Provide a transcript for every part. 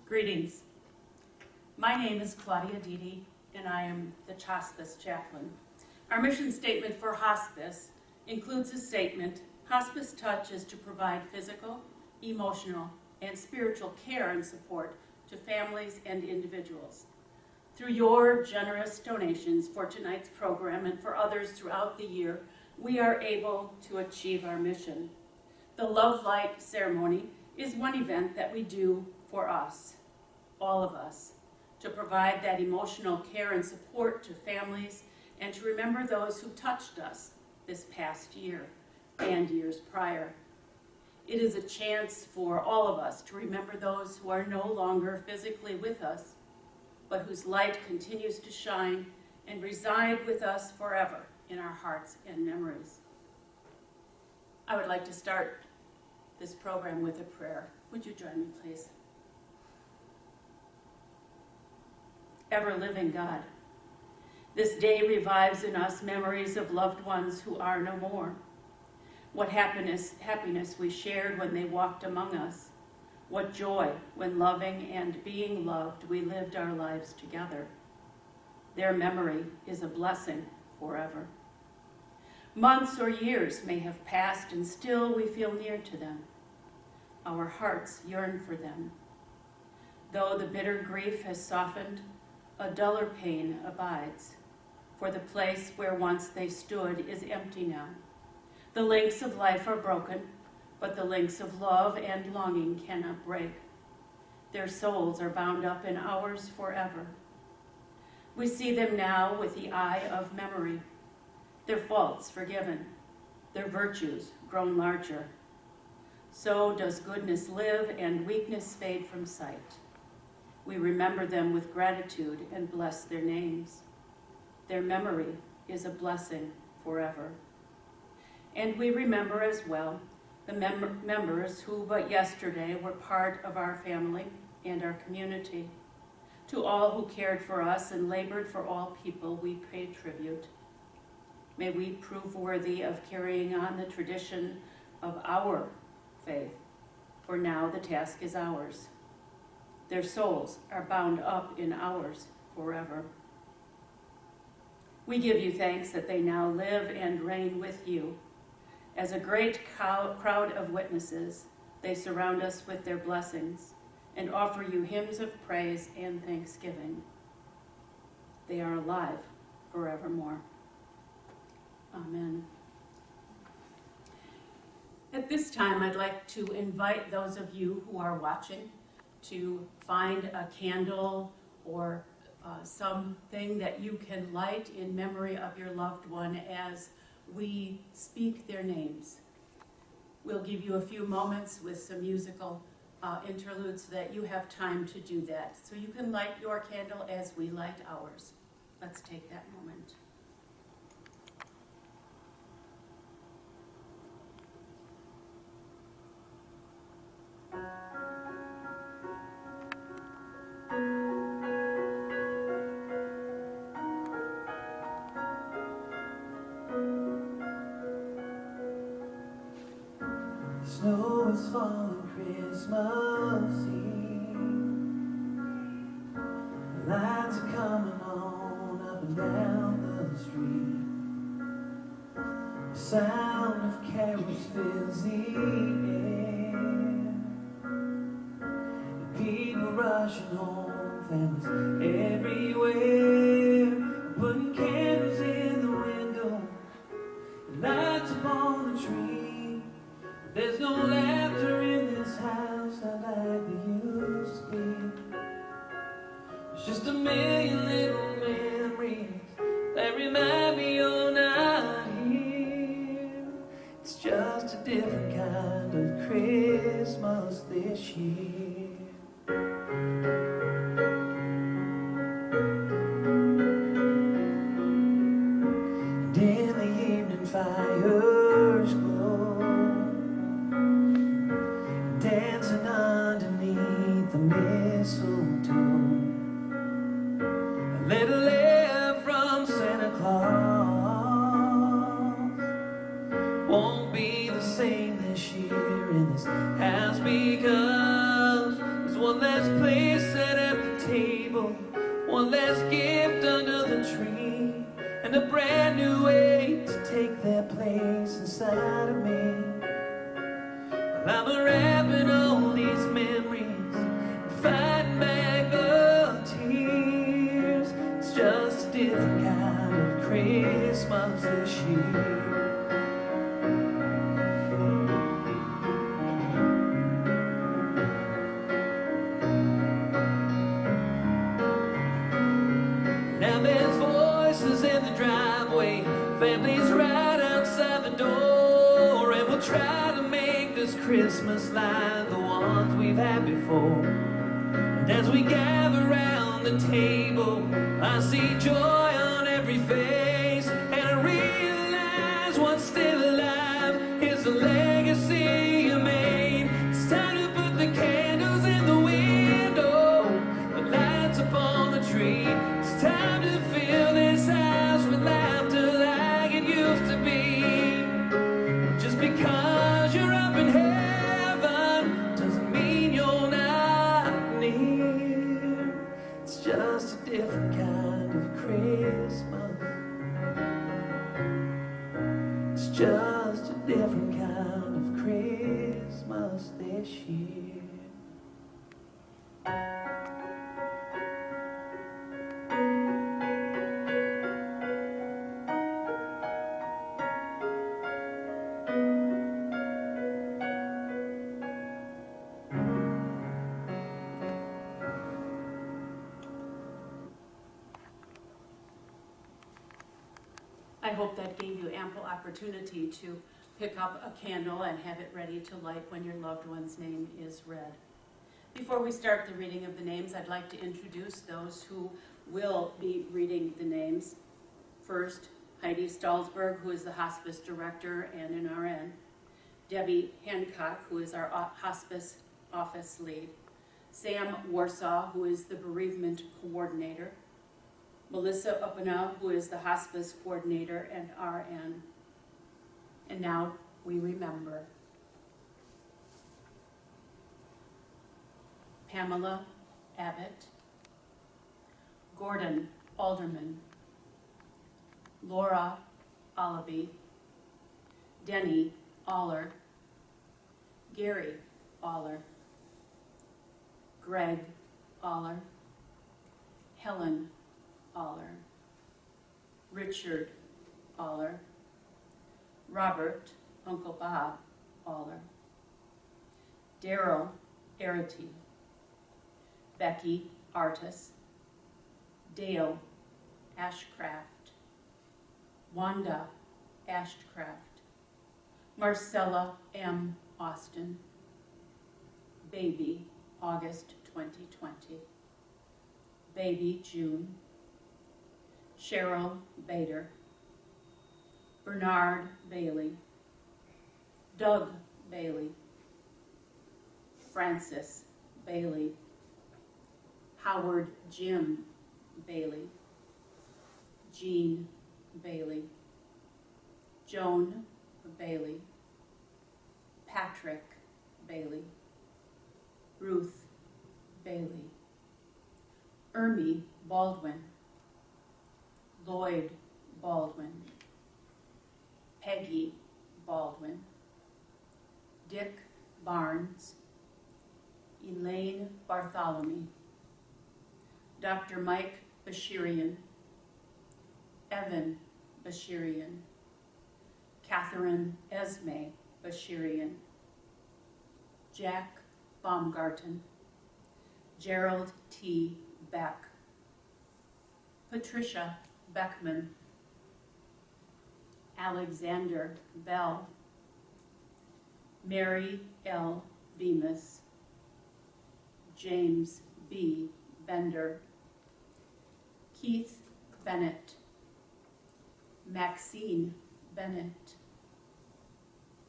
Greetings. My name is Claudia Dede, and I am the Hospice chaplain. Our mission statement for Hospice includes a statement: Hospice Touch is to provide physical, emotional, and spiritual care and support to families and individuals. Through your generous donations for tonight's program and for others throughout the year, we are able to achieve our mission. The Love Light ceremony is one event that we do for us, all of us, to provide that emotional care and support to families and to remember those who touched us this past year and years prior. It is a chance for all of us to remember those who are no longer physically with us, but whose light continues to shine and reside with us forever in our hearts and memories. I would like to start this program with a prayer. Would you join me, please? Ever-living God, this day revives in us memories of loved ones who are no more. What happiness we shared when they walked among us. What joy when loving and being loved we lived our lives together. Their memory is a blessing forever. Months or years may have passed and still we feel near to them. Our hearts yearn for them. Though the bitter grief has softened, a duller pain abides, for the place where once they stood is empty now. The links of life are broken, but the links of love and longing cannot break. Their souls are bound up in ours forever. We see them now with the eye of memory, their faults forgiven, their virtues grown larger. So does goodness live and weakness fade from sight. We remember them with gratitude and bless their names. Their memory is a blessing forever. And we remember as well the members who but yesterday were part of our family and our community. To all who cared for us and labored for all people, we pay tribute. May we prove worthy of carrying on the tradition of our faith, for now the task is ours. Their souls are bound up in ours forever. We give you thanks that they now live and reign with you. As a great crowd of witnesses, they surround us with their blessings and offer you hymns of praise and thanksgiving. They are alive forevermore. Amen. At this time, I'd like to invite those of you who are watching to find a candle or something that you can light in memory of your loved one as we speak their names. We'll give you a few moments with some musical interludes so that you have time to do that. So you can light your candle as we light ours. Let's take that moment. Snow is falling Christmas Eve. Lights are coming on up and down the street. The sound of carols fills the air. The people rushing home, families everywhere, putting candles in the window, and lights upon the tree. There's no laughter in this house not like there used to be. It's just a million little memories that remind me you're not here. It's just a different kind of Christmas this year. And in the evening fires glow, dancing underneath the mistletoe. A little letter from Santa Claus won't be the same this year in this house, because there's one less place one less gift under the tree, and a brand new way to take their place inside of me. Well, I'm unwrapping all these memories and fighting back the tears. It's just a different kind of Christmas this year. Now there's voices in the driveway, families right outside the door, and we'll try to make this Christmas like the ones we've had before. And as we gather round the table, I see joy on every face, and I realize what's still alive is the legacy you made. It's time to put the candles in the window, the lights upon the tree. It's time to fill this house with laughter like it used to be. Just because you're up in heaven doesn't mean you're not near. It's just a different kind of Christmas. It's just a different kind of Christmas this year. I hope that gave you ample opportunity to pick up a candle and have it ready to light when your loved one's name is read. Before we start the reading of the names, I'd like to introduce those who will be reading the names. First, Heidi Stalsberg, who is the hospice director and an RN. Debbie Hancock, who is our hospice office lead. Sam Warsaw, who is the bereavement coordinator. Melissa Uppena, who is the hospice coordinator and RN. And now we remember. Pamela Abbott, Gordon Alderman, Laura Olaby, Denny Aller, Gary Aller, Greg Aller, Helen Aller, Richard Aller, Robert, Uncle Bob Aller, Daryl Arity, Becky Artis, Dale Ashcraft, Wanda Ashcraft, Marcella M. Austin, Baby August 2020, Baby June, Cheryl Bader, Bernard Bailey, Doug Bailey, Francis Bailey, Howard Jim Bailey, Jean Bailey, Joan Bailey, Patrick Bailey, Ruth Bailey, Ermie Baldwin, Lloyd Baldwin, Peggy Baldwin, Dick Barnes, Elaine Bartholomew, Dr. Mike Bashirian, Evan Bashirian, Catherine Esme Bashirian, Jack Baumgarten, Gerald T. Beck, Patricia Beckman, Alexander Bell, Mary L. Bemis, James B. Bender, Keith Bennett, Maxine Bennett,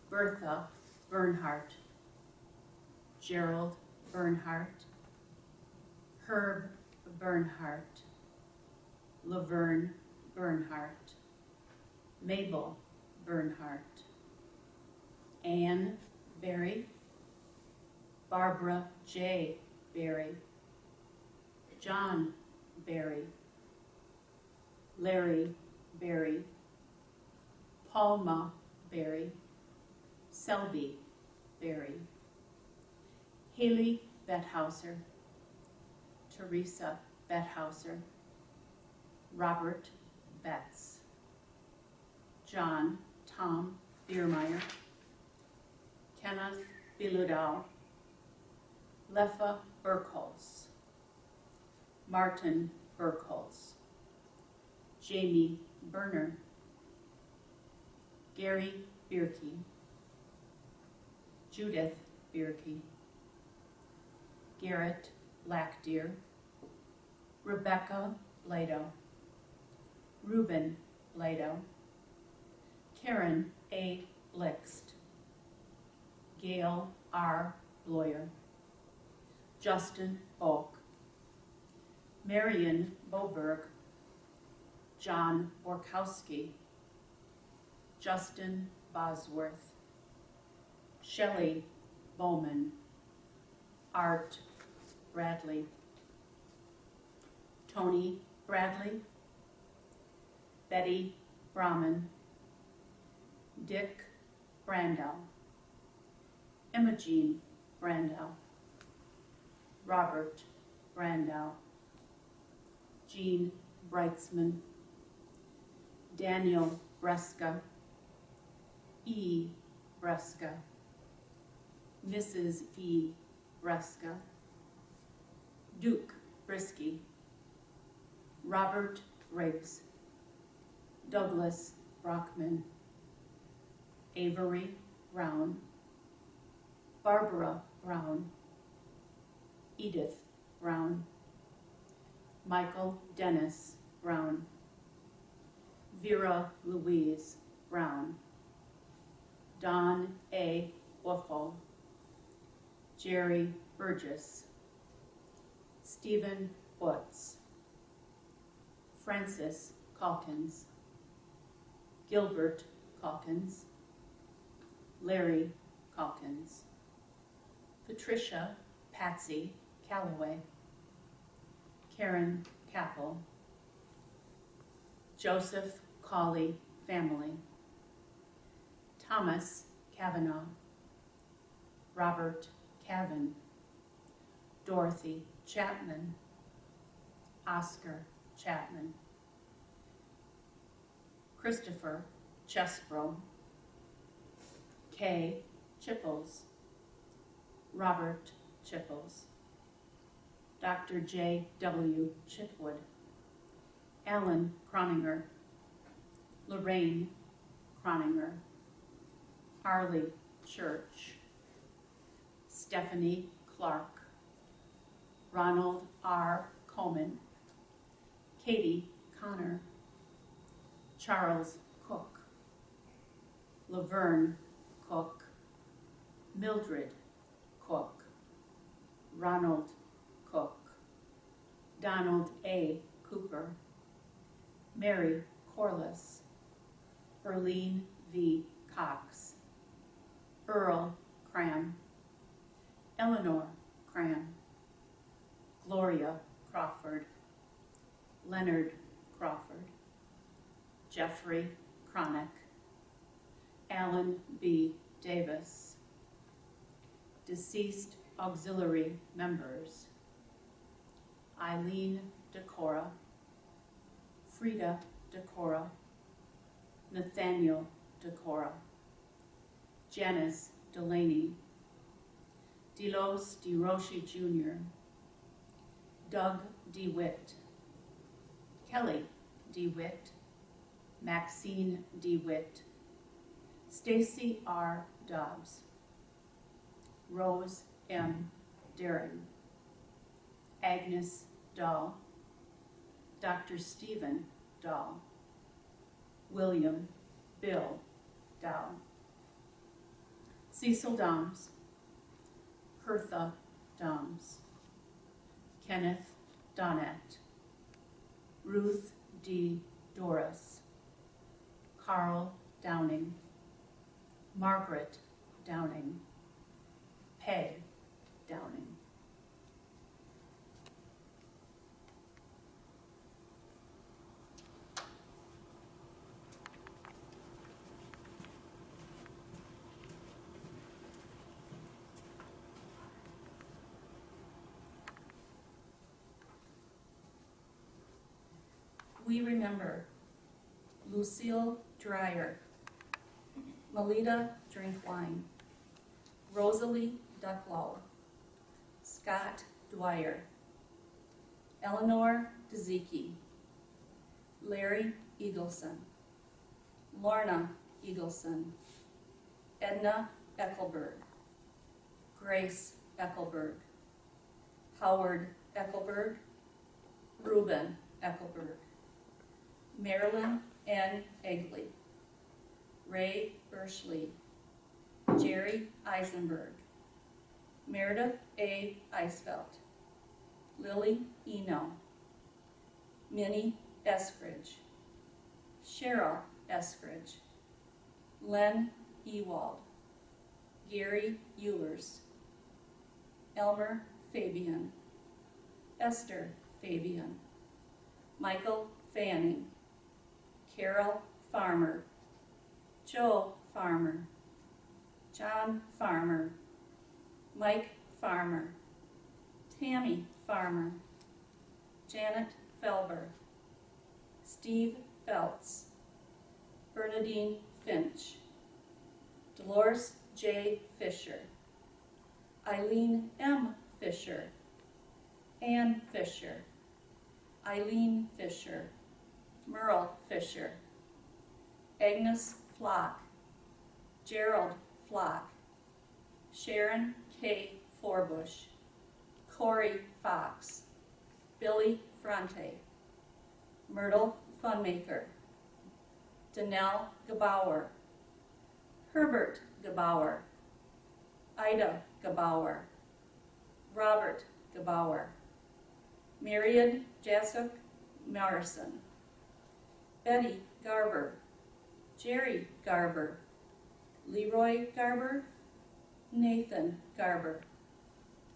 Bertha Bernhardt, Gerald Bernhardt, Herb Bernhardt, Laverne Bernhardt, Mabel Bernhardt, Anne Berry, Barbara J. Berry, John Berry, Larry Berry, Palma Berry, Selby Berry, Haley Bethhauser, Teresa Bethhauser, Robert Betts, John Tom Biermeyer, Kenneth Biludow, Leffa Burkholz, Martin Burkholz, Jamie Berner, Gary Bierke, Judith Bierke, Garrett Blackdeer, Rebecca Blado, Reuben Blado, Karen A. Blixt, Gail R. Bloyer, Justin Oak, Marion Boberg, John Borkowski, Justin Bosworth, Shelley Bowman, Art Bradley, Tony Bradley, Betty Brahman, Dick Brandau, Imogene Brandau, Robert Brandau, Jean Breitzman, Daniel Breska, E. Breska, Mrs. E. Breska, Duke Brisky, Robert Riggs, Douglas Brockman, Avery Brown, Barbara Brown, Edith Brown, Michael Dennis Brown, Vera Louise Brown, Don A. Wuffel, Jerry Burgess, Stephen Butts, Francis Calkins, Gilbert Calkins, Larry Calkins, Patricia Patsy Calloway, Karen Capel, Joseph Cawley family, Thomas Kavanaugh, Robert Cavan, Dorothy Chapman, Oscar Chapman, Christopher Chesbro, Kay Chipples, Robert Chipples, Dr. J. W. Chitwood, Alan Croninger, Lorraine Croninger, Harley Church, Stephanie Clark, Ronald R. Coleman, Katie Connor, Charles Cook, Laverne Cook, Mildred Cook, Ronald Cook, Donald A. Cooper, Mary Corliss, Erlene V. Cox, Earl Cram, Eleanor Cram, Gloria Crawford, Leonard Crawford, Jeffrey Cronick, Alan B. Davis, deceased auxiliary members, Eileen Decora, Frida Decora, Nathaniel Decora, Janice Delaney, Delos DeRoche Jr., Doug DeWitt, Kelly DeWitt, Maxine DeWitt, Stacy R. Dobbs, Rose M. Daring, Agnes Dahl, Dr. Stephen Dahl, William Bill Dahl, Cecil Doms, Hertha Doms, Kenneth Donat, Ruth D. Doris, Carl Downing, Margaret Downing, Peg Downing. we remember Lucille Dreyer, Melita Drinkwine, Rosalie Ducklow, Scott Dwyer, Eleanor Dezicki, Larry Eagleson, Lorna Eagleson, Edna Eckelberg, Grace Eckelberg, Howard Eckelberg, Reuben Eckelberg, Marilyn N. Egley, Ray Burschley, Jerry Eisenberg, Meredith A. Eisfeld, Lily Eno, Minnie Eskridge, Cheryl Eskridge, Len Ewald, Gary Eulers, Elmer Fabian, Esther Fabian, Michael Fanning, Carol Farmer, Joe Farmer, John Farmer, Mike Farmer, Tammy Farmer, Janet Felber, Steve Feltz, Bernadine Finch, Dolores J. Fisher, Eileen M. Fisher, Ann Fisher, Eileen Fisher, Merle Fisher, Agnes Flock, Gerald Flock, Sharon K. Forbush, Corey Fox, Billy Fronte, Myrtle Funmaker, Danelle Gebauer, Herbert Gebauer, Ida Gebauer, Robert Gebauer, Myriad Jasuk Morrison, Betty Garber, Jerry Garber, Leroy Garber, Nathan Garber,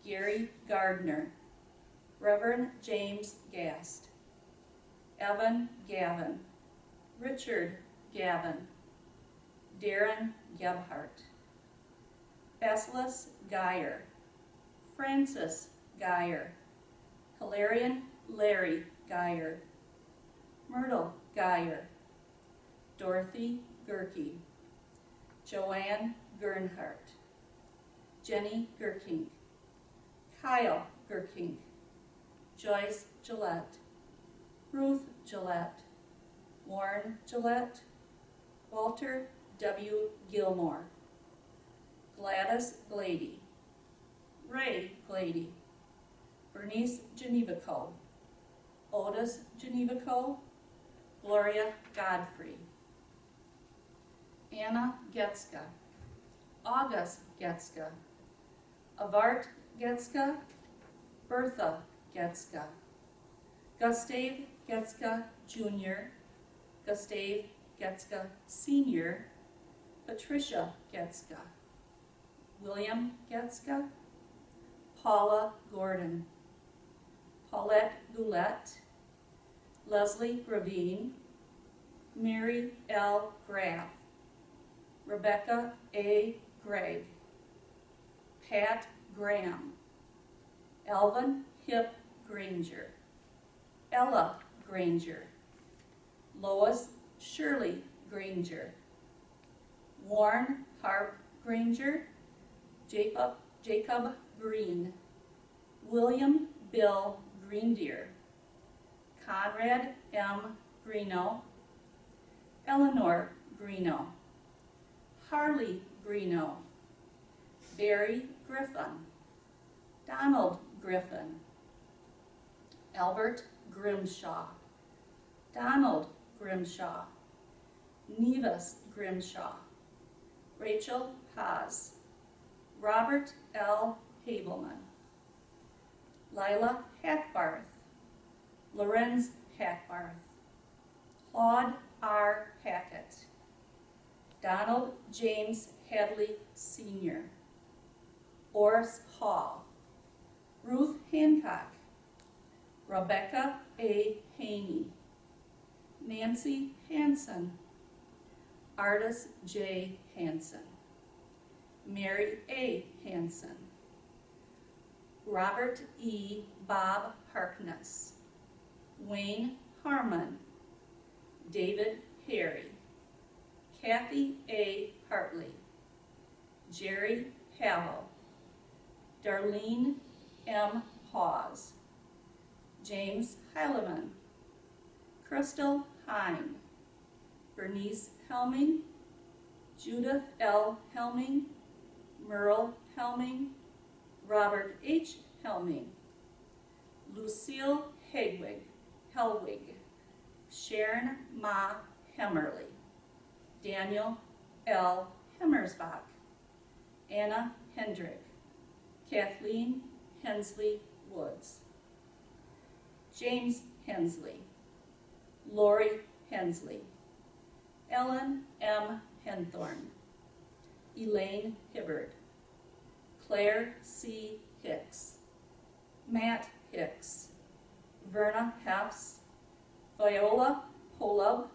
Gary Gardner, Reverend James Gast, Evan Gavin, Richard Gavin, Darren Gebhart, Basilis Geyer, Francis Geyer, Hilarion Larry Geyer, Myrtle Geyer, Dorothy Gerke, Joanne Gernhardt, Jenny Gerkink, Kyle Gerkink, Joyce Gillette, Ruth Gillette, Warren Gillette, Walter W. Gilmore, Gladys Glady, Ray Glady, Bernice Genevico, Otis Genevico, Gloria Godfrey, Anna Getska, August Getska, Avart Getska, Bertha Getska, Gustave Getska Jr., Gustave Getska Sr., Patricia Getska, William Getska, Paula Gordon, Paulette Goulette, Leslie Gravine, Mary L. Graff, Rebecca A. Gregg, Pat Graham, Alvin Hip Granger, Ella Granger, Lois Shirley Granger, Warren Harp Granger, Jacob Green, William Bill Greendeer, Conrad M. Greeno, Eleanor Greeno, Harley Greeno, Barry Griffin, Donald Griffin, Albert Grimshaw, Donald Grimshaw, Nevis Grimshaw, Rachel Haas, Robert L. Habelman, Lila Hackbarth, Lorenz Hackbarth, Claude R. Hackett, Donald James Hadley Sr., Oris Hall, Ruth Hancock, Rebecca A. Haney, Nancy Hanson, Artis J. Hanson, Mary A. Hanson, Robert E. Bob Harkness, Wayne Harmon, David Harry, Kathy A. Hartley, Jerry Howell, Darlene M. Hawes, James Heileman, Crystal Hine, Bernice Helming, Judith L. Helming, Merle Helming, Robert H. Helming, Lucille Hellwig, Sharon Ma Hemmerly, Daniel L. Hemmersbach, Anna Hendrick, Kathleen Hensley Woods, James Hensley, Lori Hensley, Ellen M. Henthorn, Elaine Hibbard, Claire C. Hicks, Matt Hicks, Verna Hefs, Viola Holub,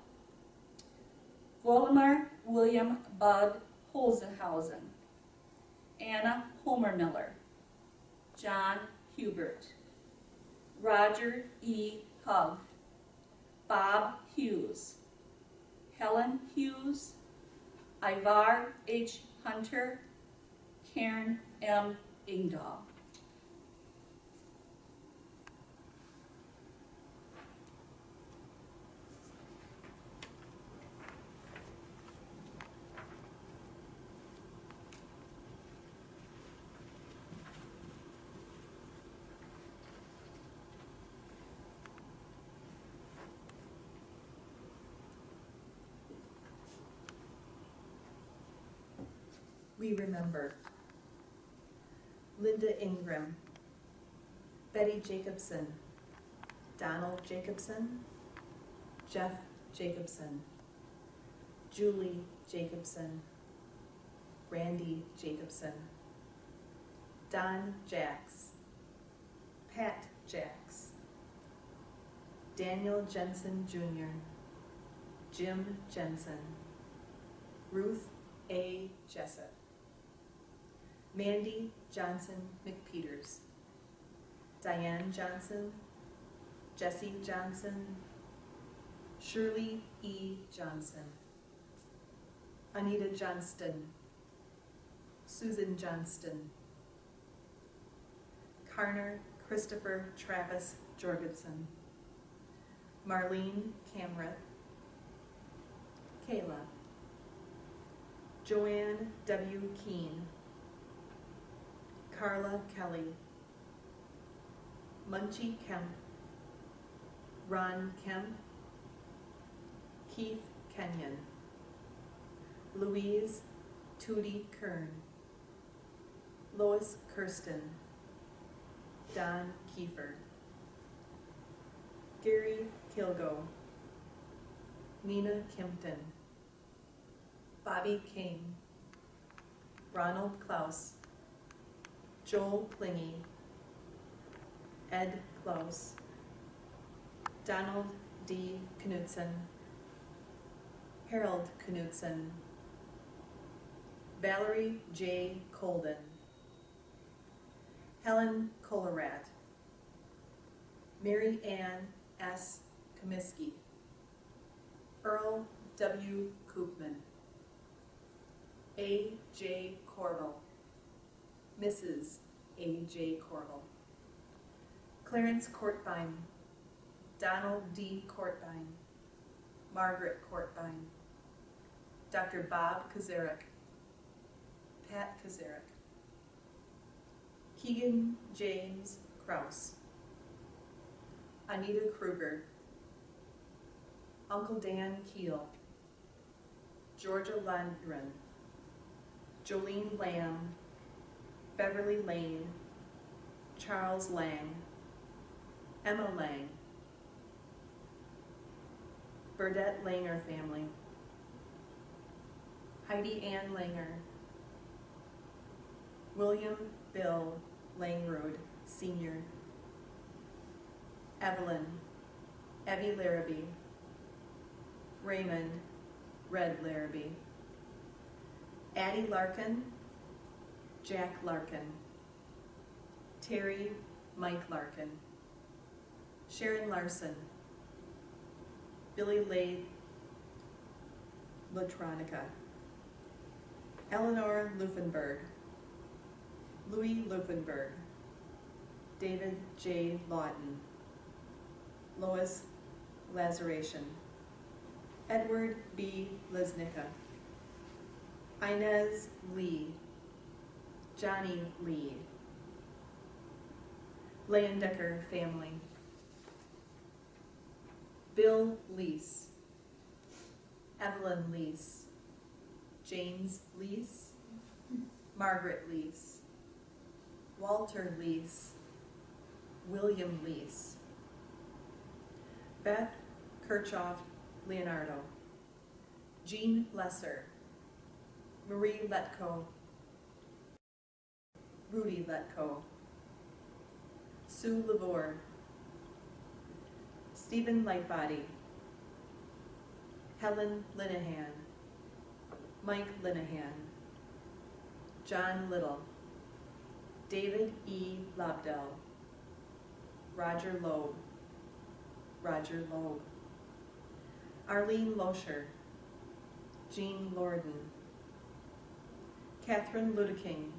Voldemar William Bud Holzenhausen, Anna Homermiller, John Hubert, Roger E. Hugg, Bob Hughes, Helen Hughes, Ivar H. Hunter, Karen M. Ingdahl. We remember Linda Ingram, Betty Jacobson, Donald Jacobson, Jeff Jacobson, Julie Jacobson, Randy Jacobson, Don Jacks, Pat Jacks, Daniel Jensen Jr., Jim Jensen, Ruth A. Jessup, Mandy Johnson McPeters, Diane Johnson, Jesse Johnson, Shirley E. Johnson, Anita Johnston, Susan Johnston, Carner Christopher Travis Jorgensen, Marlene Camreth, Kayla, Joanne W. Keene, Carla Kelly, Munchie Kemp, Ron Kemp, Keith Kenyon, Louise Tootie Kern, Lois Kirsten, Don Kiefer, Gary Kilgo, Nina Kimpton, Bobby King, Ronald Klaus, Joel Plingy, Ed Klaus, Donald D. Knudsen, Harold Knudsen, Valerie J. Colden, Helen Kolorat, Mary Ann S. Comiskey, Earl W. Koopman, A. J. Corbel, Mrs. A. J. Corbel, Clarence Courtbine, Donald D. Courtbine, Margaret Courtbine, Dr. Bob Kazarek, Pat Kazarek, Keegan James Kraus, Anita Kruger, Uncle Dan Keel, Georgia Landgren, Jolene Lamb, Beverly Lane, Charles Lang, Emma Lang, Burdette Langer family, Heidi Ann Langer, William Bill Langrode, Sr., Evelyn, Evie Larrabee, Raymond, Red Larrabee, Addie Larkin, Jack Larkin, Terry, Mike Larkin, Sharon Larson, Billy Lutronica, Eleanor Lufenberg, Louis Lufenberg, David J. Lawton, Lois Lazaration, Edward B. Lesnicka, Inez Lee, Johnny Lee, Leyendecker family, Bill Lease, Evelyn Lease, James Lease, Margaret Lease, Walter Lease, William Lease, Beth Kirchhoff Leonardo, Jean Lesser, Marie Letko, Rudy Letko, Sue Lavore, Stephen Lightbody, Helen Linehan, Mike Linehan, John Little, David E. Lobdell, Roger Loeb, Roger Loeb, Arlene Loescher, Jean Lorden, Catherine Ludeking,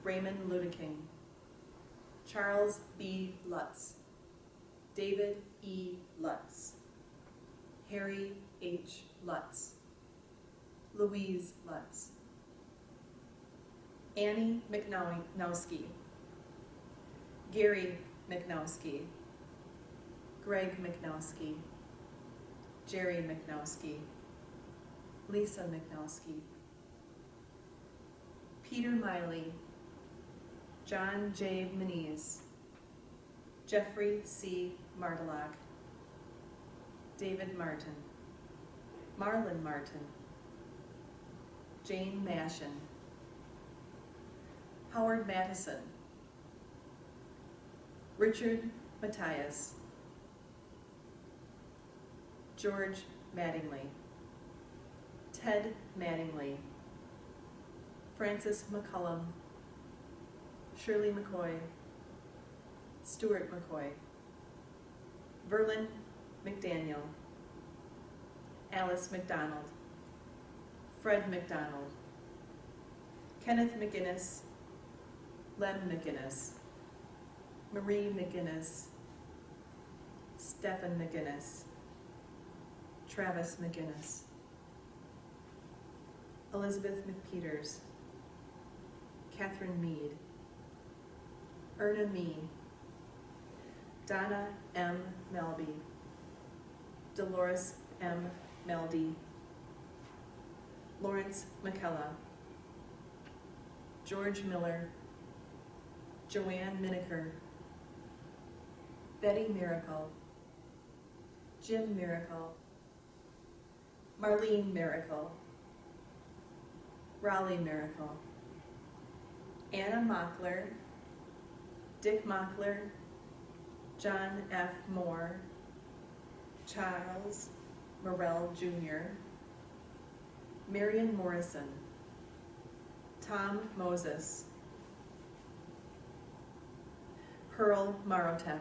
Raymond Ludeking, Charles B. Lutz, David E. Lutz, Harry H. Lutz, Louise Lutz, Annie McNowski, Gary McNowski, Greg McNowski, Jerry McNowski, Lisa McNowski, Peter Miley, John J. Moniz, Jeffrey C. Martelock, David Martin, Marlon Martin, Jane Mashin, Howard Mattison, Richard Matthias, George Mattingly, Ted Mattingly, Francis McCullum, Shirley McCoy, Stuart McCoy, Verlin McDaniel, Alice McDonald, Fred McDonald, Kenneth McGinnis, Lem McGinnis, Marie McGinnis, Stephen McGinnis, Travis McGinnis, Elizabeth McPeters, Catherine Mead, Erna Mee, Donna M. Melby, Dolores M. Meldy, Lawrence McKella, George Miller, Joanne Miniker, Betty Miracle, Jim Miracle, Marlene Miracle, Raleigh Miracle, Anna Mockler, Dick Mockler, John F. Moore, Charles Morrell Jr., Marion Morrison, Tom Moses, Pearl Marotek,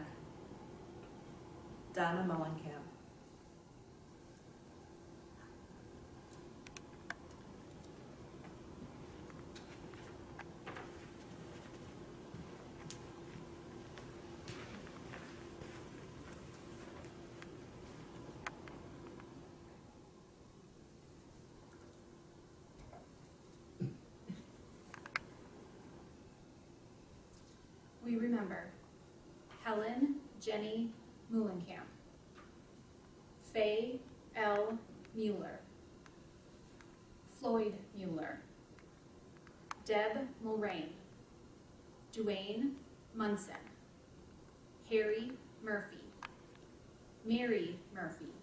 Donna Mullenkamp. We remember Helen Jenny Muhlenkamp, Faye L. Mueller, Floyd Mueller, Deb Mulrain, Duane Munson, Harry Murphy, Mary Murphy,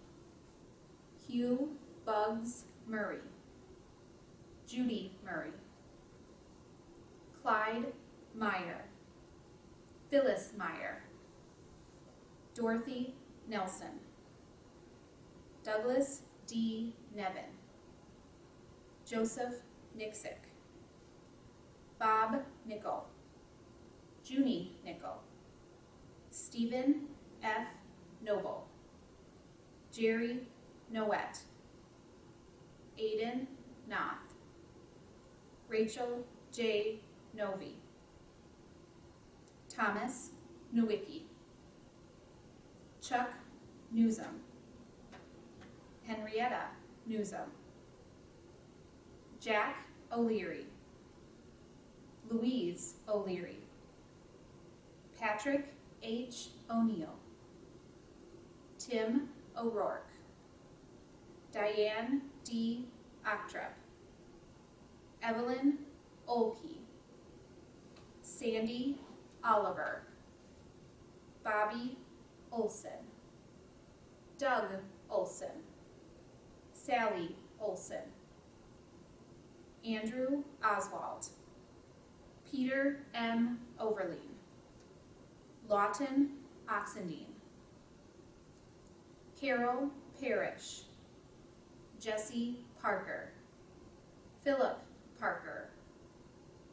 Hugh Bugs Murray, Judy Murray, Clyde Meyer, Phyllis Meyer, Dorothy Nelson, Douglas D. Nevin, Joseph Nixick, Bob Nickel, Junie Nickel, Stephen F. Noble, Jerry Noet, Aiden Noth, Rachel J. Novi, Thomas Nowicki, Chuck Newsom, Henrietta Newsom, Jack O'Leary, Louise O'Leary, Patrick H. O'Neill, Tim O'Rourke, Diane D. Octrep, Evelyn Olkey, Sandy Oliver, Bobby Olson, Doug Olson, Sally Olson, Andrew Oswald, Peter M. Overleen, Lawton Oxendine, Carol Parrish, Jesse Parker, Philip Parker,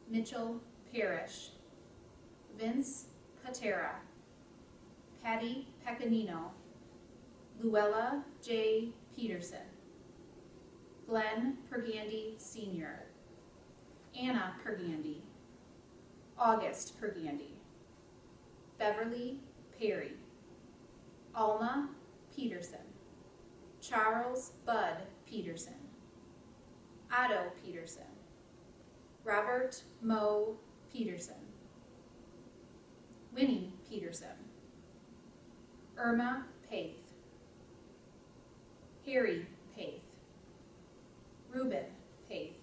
Mitchell Parrish, Vince Patera, Patty Pecanino, Luella J. Peterson, Glenn Pergandy Sr., Anna Pergandy, August Pergandy, Beverly Perry, Alma Peterson, Charles Bud Peterson, Otto Peterson, Robert Moe Peterson, Winnie Peterson, Irma Paith, Harry Paith, Reuben Paith,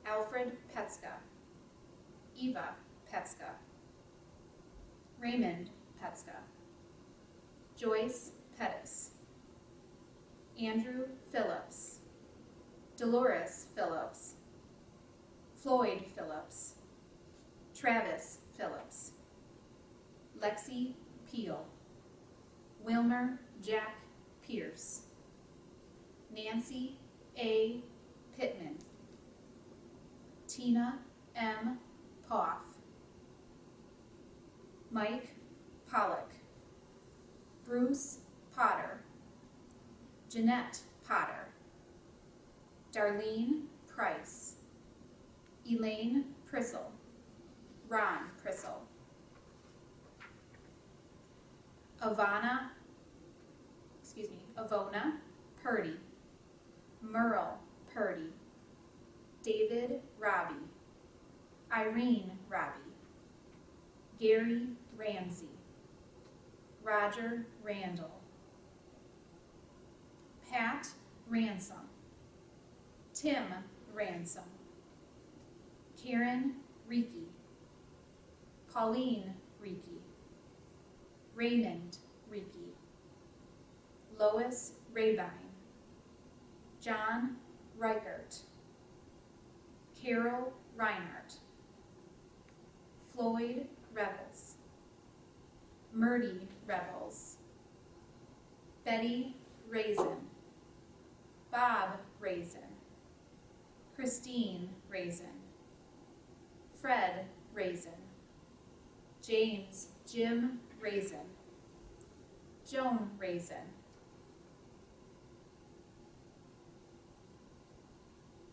Alfred Petska, Eva Petska, Raymond Petska, Joyce Pettis, Andrew Phillips, Dolores Phillips, Floyd Phillips, Travis Phillips, Lexi Peel, Wilmer Jack Pierce, Nancy A. Pittman, Tina M. Poff, Mike Pollock, Bruce Potter, Jeanette Potter, Darlene Price, Elaine Prissel, Ron Prissel, Avona Purdy, Merle Purdy, David Robbie, Irene Robbie, Gary Ramsey, Roger Randall, Pat Ransom, Tim Ransom, Karen Reiki, Pauline Reiki, Raymond Reiki, Lois Rabine, John Reichert, Carol Reinhardt, Floyd Revels, Murdy Revels, Betty Raisin, Bob Raisin, Christine Raisin, Fred Raisin, James Jim Raisin, Joan Raisin,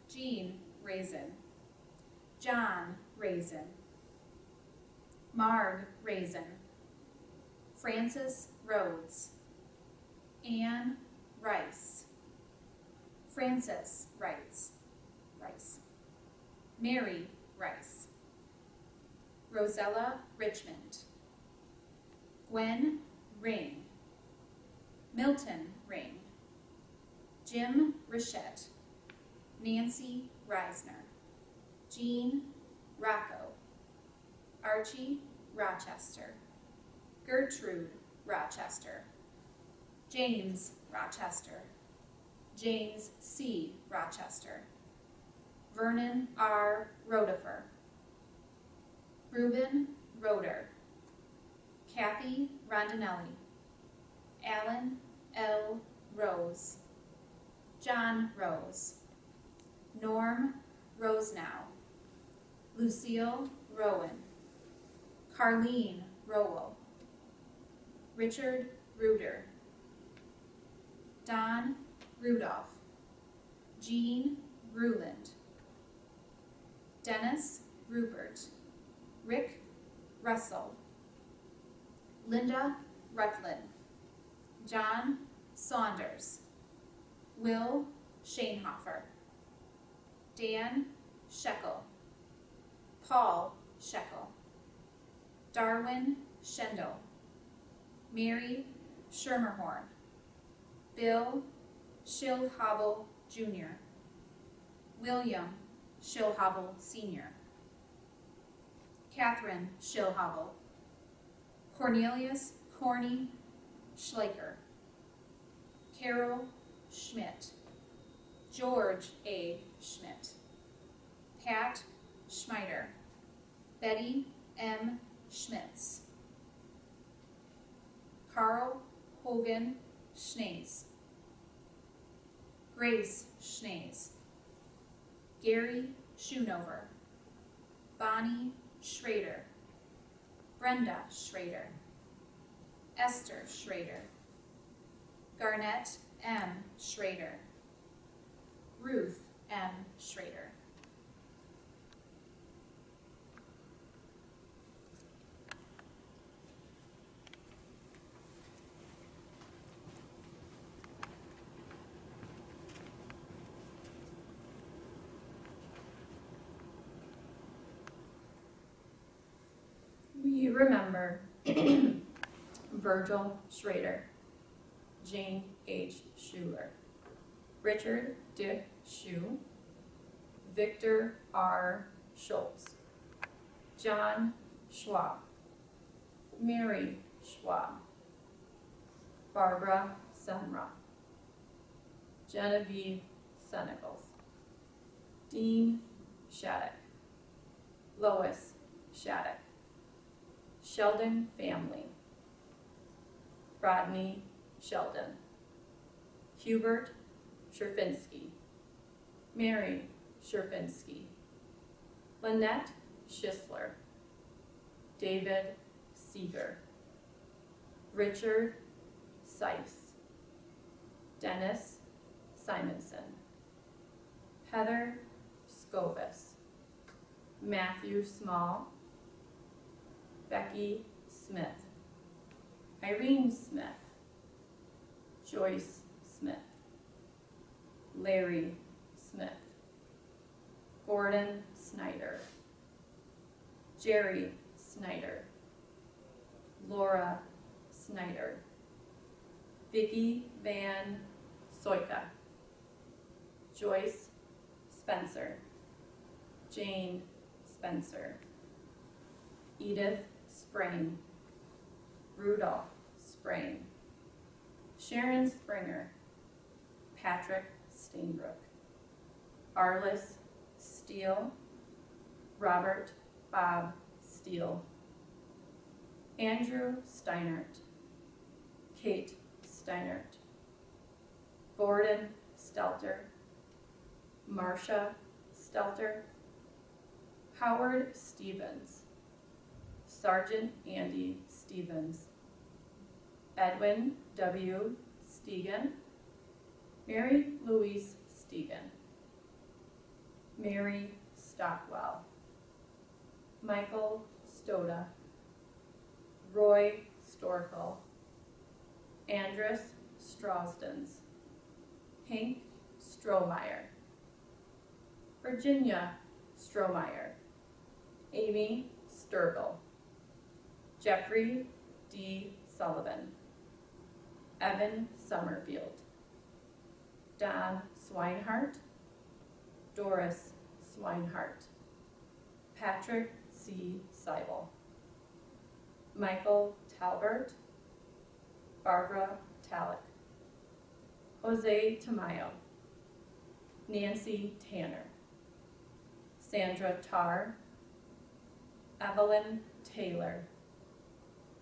Jean Raisin, John Raisin, Marg Raisin, Francis Rhodes, Anne Rice, Francis Rice, Mary Rice, Rosella Richmond, Gwen Ring, Milton Ring, Jim Richette, Nancy Reisner, Jean Rocco, Archie Rochester, Gertrude Rochester, James Rochester, James C. Rochester, Vernon R. Rodefer, Reuben Roeder, Kathy Rondinelli, Alan L. Rose, John Rose, Norm Rosenow, Lucille Rowan, Carlene Rowell, Richard Reuter, Don Rudolph, Jean Ruland, Dennis Rupert, Rick Russell, Linda Rutland, John Saunders, Will Shanehofer, Dan Shekel, Paul Shekel, Darwin Schendel, Mary Schermerhorn, Bill Schilhobel Jr., William Schilhobel Sr., Catherine Schilhobel, Cornelius Horny Schleicher, Carol Schmidt, George A. Schmidt, Pat Schmeider, Betty M. Schmitz, Carl Hogan Schnees, Grace Schnees, Gary Schoonover, Bonnie Schrader, Brenda Schrader, Esther Schrader, Garnett M. Schrader, Ruth M. Schrader. We remember Virgil Schrader, Jane H. Schuler, Richard Dick Shue, Victor R. Schultz, John Schwab, Mary Schwab, Barbara Senra, Genevieve Senegals, Dean Shattuck, Lois Shattuck, Sheldon family, Rodney Sheldon, Hubert Sherfinsky, Mary Sherfinsky, Lynette Schisler, David Seeger, Richard Seiss, Dennis Simonson, Heather Scovis, Matthew Small, Becky Smith, Irene Smith, Joyce Smith, Larry Smith, Gordon Snyder, Jerry Snyder, Laura Snyder, Vicki Van Soika, Joyce Spencer, Jane Spencer, Edith Sprain, Rudolph Sprain, Sharon Springer, Patrick Stainbrook, Arliss Steele, Robert Bob Steele, Andrew Steinert, Kate Steinert, Gordon Stelter, Marcia Stelter, Howard Stevens, Sergeant Andy Stevens, Edwin W. Stegan, Mary Louise Stegan, Mary Stockwell, Michael Stoda, Roy Storkel, Andrus Strausdens, Hank Strohmeyer, Virginia Strohmeyer, Amy Sturgill, Jeffrey D. Sullivan, Evan Summerfield, Don Swinehart, Doris Swinehart, Patrick C. Seibel, Michael Talbert, Barbara Talek, Jose Tamayo, Nancy Tanner, Sandra Tarr, Evelyn Taylor,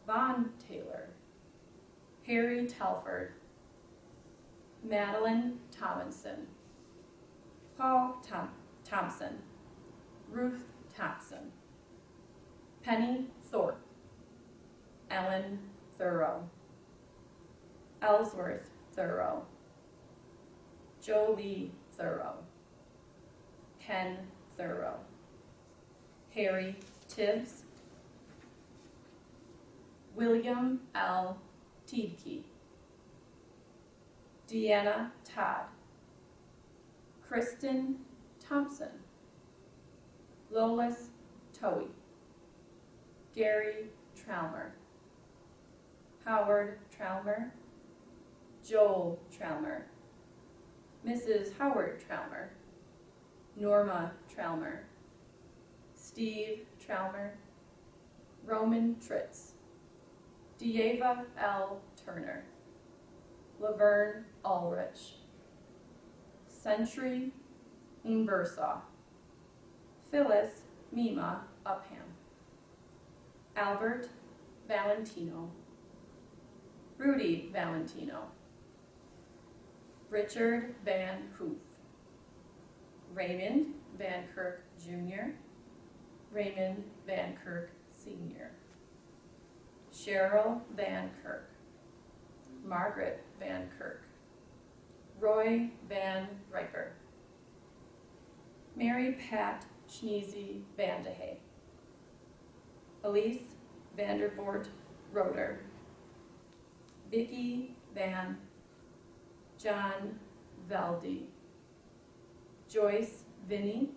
Vaughn Taylor, Harry Telford, Madeline Tomlinson, Paul Thompson, Ruth Thompson, Penny Thorpe, Ellen Thorough, Ellsworth Thorough, Jolie Thorough, Ken Thorough, Harry Tibbs, William L. Tiedke, Deanna Todd, Kristen Thompson, Lois Towie, Gary Traumer, Howard Traumer, Joel Traumer, Mrs. Howard Traumer, Norma Traumer, Steve Traumer, Roman Tritz, Dieva L. Turner, Laverne Ulrich, Century Inversaw, Phyllis Mima Upham, Albert Valentino, Rudy Valentino, Richard Van Hoof, Raymond Van Kirk Jr., Raymond Van Kirk Sr., Cheryl Van Kirk, Margaret Van Kirk, Roy Van Riper, Mary Pat Schneezy Vandehay, Elise Vandervoort Roeder, Vicky Van, John Valdi, Joyce Vinnie,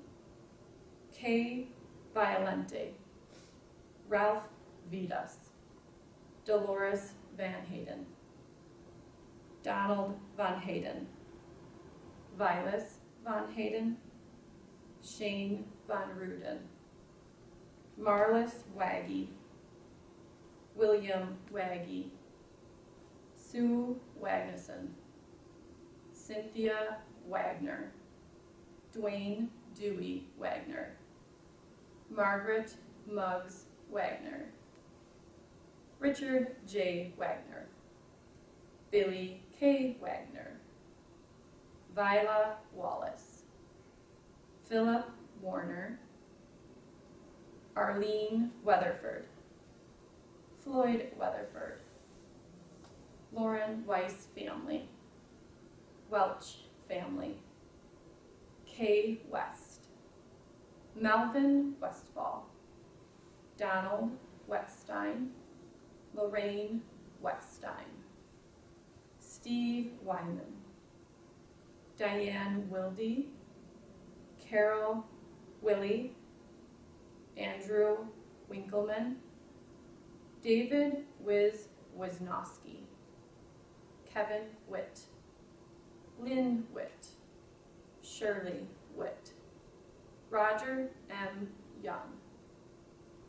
Kay Violente, Ralph Vidas, Dolores Van Hayden, Donald Van Hayden, Vilas Van Hayden, Shane Van Ruden, Marlis Waggy, William Waggy, Sue Wagnuson, Cynthia Wagner, Dwayne Dewey Wagner, Margaret Muggs Wagner, Richard J. Wagner, Billy K. Wagner, Viola Wallace, Philip Warner, Arlene Weatherford, Floyd Weatherford, Lauren Weiss family, Welch family, Kay West, Melvin Westfall, Donald Wetstein, Lorraine Wetstein, Steve Wyman, Diane Wilde, Carol Willie, Andrew Winkleman, David Wiz Wisnowski, Kevin Witt, Lynn Witt, Shirley Witt, Roger M. Young,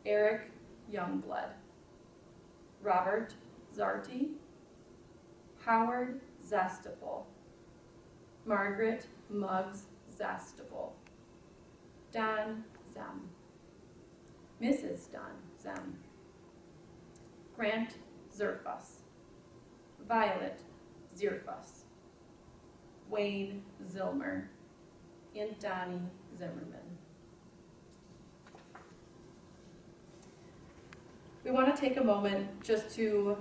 Eric Youngblood, Robert Zarty, Howard Zastapel, Margaret Muggs Zastapel, Don Zem, Mrs. Don Zem, Grant Zerfus, Violet Zerfus, Wayne Zilmer, and Donnie Zimmerman. We want to take a moment just to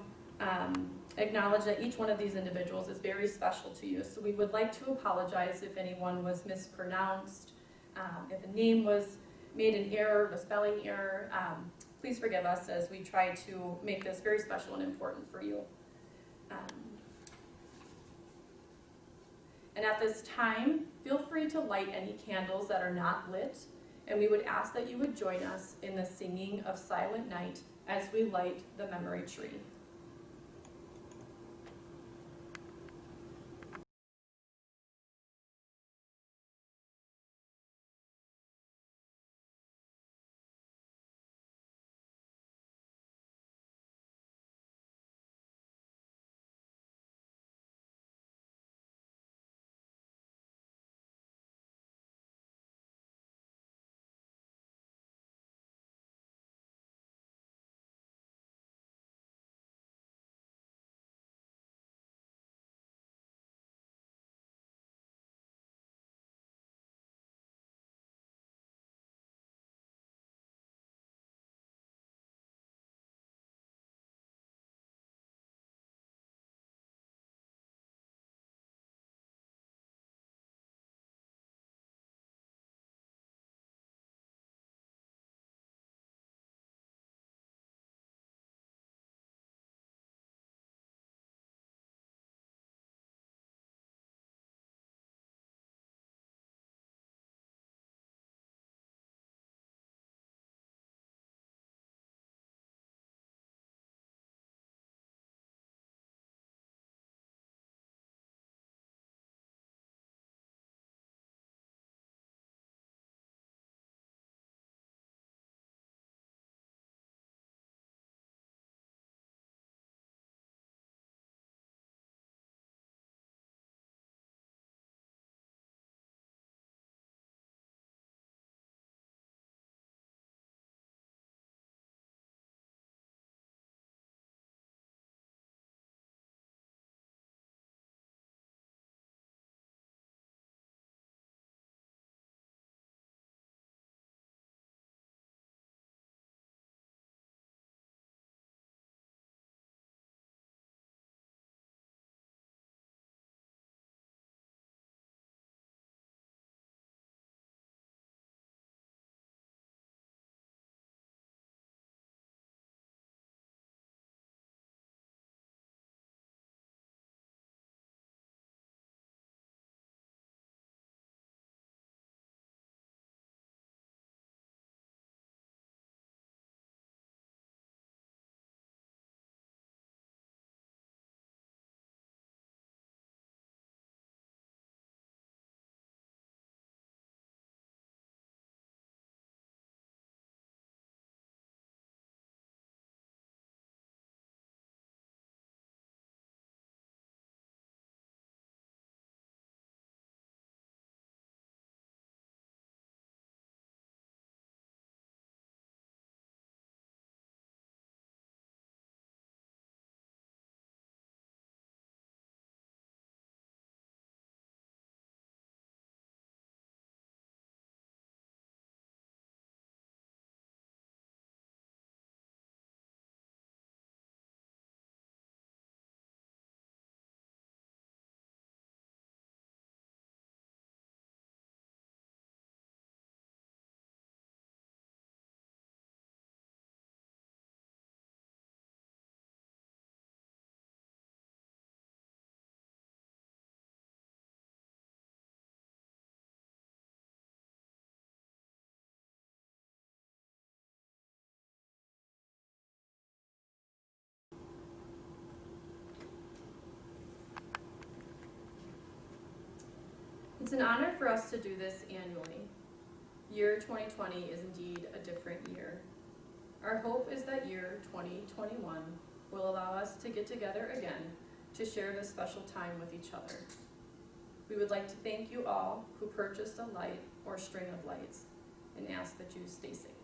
acknowledge that each one of these individuals is very special to you. So we would like to apologize if anyone was mispronounced, if a name was made an error, a spelling error. Please forgive us as we try to make this very special and important for you. And at this time, feel free to light any candles that are not lit, and we would ask that you would join us in the singing of Silent Night as we light the memory tree. It's an honor for us to do this annually. Year 2020 is indeed a different year. Our hope is that year 2021 will allow us to get together again to share this special time with each other. We would like to thank you all who purchased a light or string of lights and ask that you stay safe.